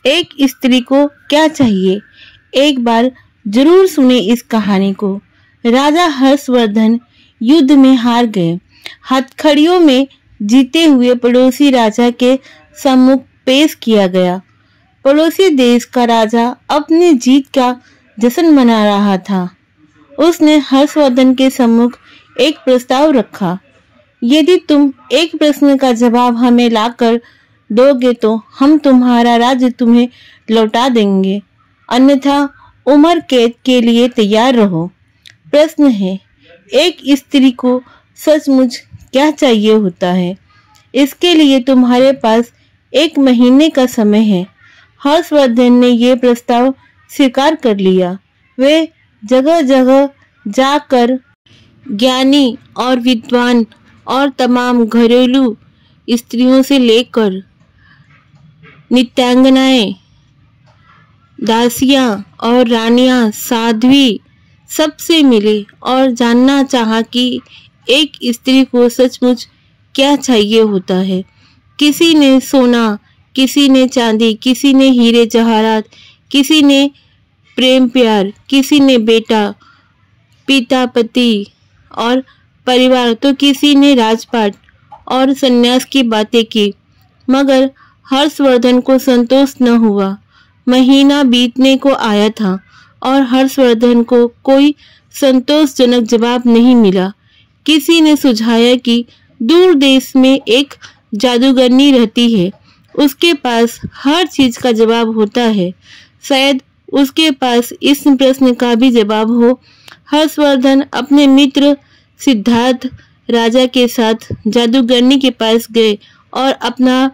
एक स्त्री को क्या चाहिए? एक बार जरूर सुने इस कहानी को। राजा हर्षवर्धन युद्ध में हार गए। हथकड़ियों में जीते हुए पड़ोसी राजा के सम्मुख पेश किया गया। पड़ोसी देश का राजा अपनी जीत का जश्न मना रहा था। उसने हर्षवर्धन के सम्मुख एक प्रस्ताव रखा। यदि तुम एक प्रश्न का जवाब हमें लाकर दोगे तो हम तुम्हारा राज्य तुम्हें लौटा देंगे, अन्यथा उम्र कैद के लिए तैयार रहो। प्रश्न है, एक स्त्री को सचमुच क्या चाहिए होता है? इसके लिए तुम्हारे पास 1 महीने का समय है। हर्षवर्धन ने यह प्रस्ताव स्वीकार कर लिया। वे जगह जगह जाकर ज्ञानी और विद्वान और तमाम घरेलू स्त्रियों से लेकर नित्यांगनाएं, दासियां और रानियां, साध्वी सबसे मिले और जानना चाहा कि एक स्त्री को सचमुच क्या चाहिए होता है। किसी ने सोना, किसी ने चांदी, किसी ने हीरे जवाहरात, किसी ने प्रेम प्यार, किसी ने बेटा, पिता, पति और परिवार, तो किसी ने राजपाट और सन्यास की बातें की। मगर हर्षवर्धन को संतोष न हुआ। महीना बीतने को आया था और हर्षवर्धन को कोई संतोषजनक जवाब नहीं मिला। किसी ने सुझाया कि दूर देश में एक जादूगरनी रहती है, उसके पास हर चीज का जवाब होता है। शायद उसके पास इस प्रश्न का भी जवाब हो। हर्षवर्धन अपने मित्र सिद्धार्थ राजा के साथ जादूगरनी के पास गए और अपना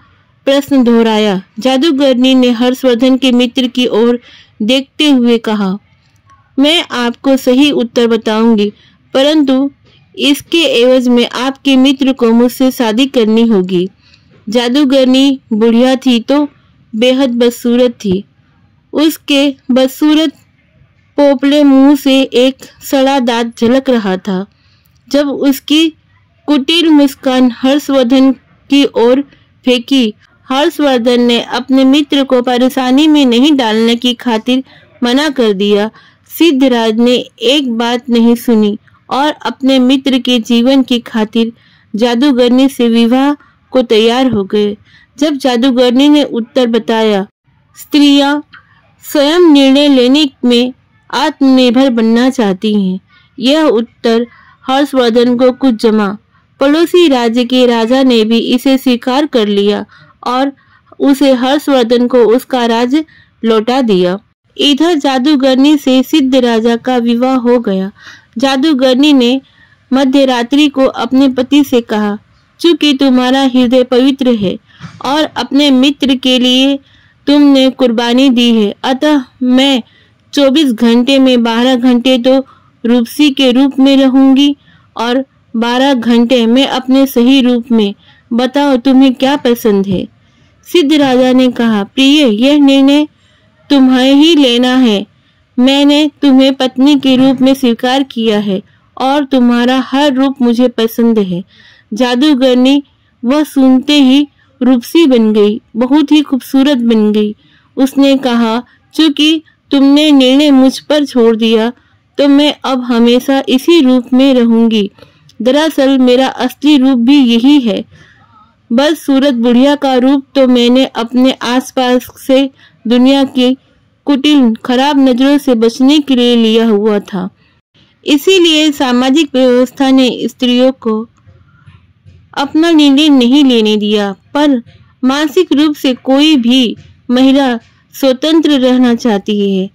प्रश्न दोहराया। जादूगरनी ने हर्षवर्धन के मित्र की ओर देखते हुए कहा, मैं आपको सही उत्तर बताऊंगी, परंतु इसके एवज में आपके मित्र को मुझसे शादी करनी होगी। जादूगरनी बुढ़िया थी तो बेहद बदसूरत थी। उसके बदसूरत पोपले मुंह से एक सड़ा दांत झलक रहा था। जब उसकी कुटिल मुस्कान हर्षवर्धन की ओर फेंकी, हर्षवर्धन ने अपने मित्र को परेशानी में नहीं डालने की खातिर मना कर दिया। सिद्धराज ने एक बात नहीं सुनी और अपने मित्र के जीवन की खातिर जादूगरनी से विवाह को तैयार हो गए। जब जादूगरनी ने उत्तर बताया, स्त्रियां स्वयं निर्णय लेने में आत्मनिर्भर बनना चाहती हैं, यह उत्तर हर्षवर्धन को कुछ जमा। पड़ोसी राज्य के राजा ने भी इसे स्वीकार कर लिया और उसे हर्षवर्धन को उसका राज्य लौटा दिया। इधर जादूगरनी से सिद्ध राजा का विवाह हो गया। जादूगरनी ने मध्यरात्रि को अपने पति से कहा, चूंकि तुम्हारा हृदय पवित्र है और अपने मित्र के लिए तुमने कुर्बानी दी है, अतः मैं 24 घंटे में 12 घंटे तो रूपसी के रूप में रहूंगी और 12 घंटे में अपने सही रूप में। बताओ तुम्हें क्या पसंद है? सिद्ध राजा ने कहा, प्रिय, यह निर्णय तुम्हें ही लेना है। मैंने तुम्हें पत्नी के रूप में स्वीकार किया है और तुम्हारा हर रूप मुझे पसंद है। जादूगरनी वह सुनते ही रूपसी बन गई, बहुत ही खूबसूरत बन गई। उसने कहा, चूंकि तुमने निर्णय मुझ पर छोड़ दिया तो मैं अब हमेशा इसी रूप में रहूंगी। दरअसल मेरा असली रूप भी यही है। बस सूरत बुढ़िया का रूप तो मैंने अपने आसपास से दुनिया की कुटिल खराब नजरों से बचने के लिए लिया हुआ था। इसीलिए सामाजिक व्यवस्था ने स्त्रियों को अपना निर्णय नहीं लेने दिया, पर मानसिक रूप से कोई भी महिला स्वतंत्र रहना चाहती है।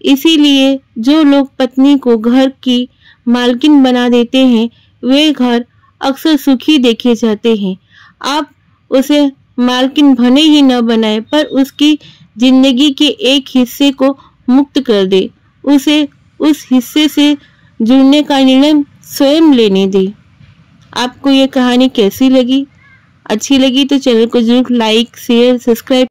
इसीलिए जो लोग पत्नी को घर की मालकिन बना देते हैं, वे घर अक्सर सुखी देखे जाते हैं। आप उसे मालकिन भले ही न बनाए, पर उसकी जिंदगी के एक हिस्से को मुक्त कर दे, उसे उस हिस्से से जुड़ने का निर्णय स्वयं लेने दे। आपको ये कहानी कैसी लगी? अच्छी लगी तो चैनल को जरूर लाइक, शेयर, सब्सक्राइब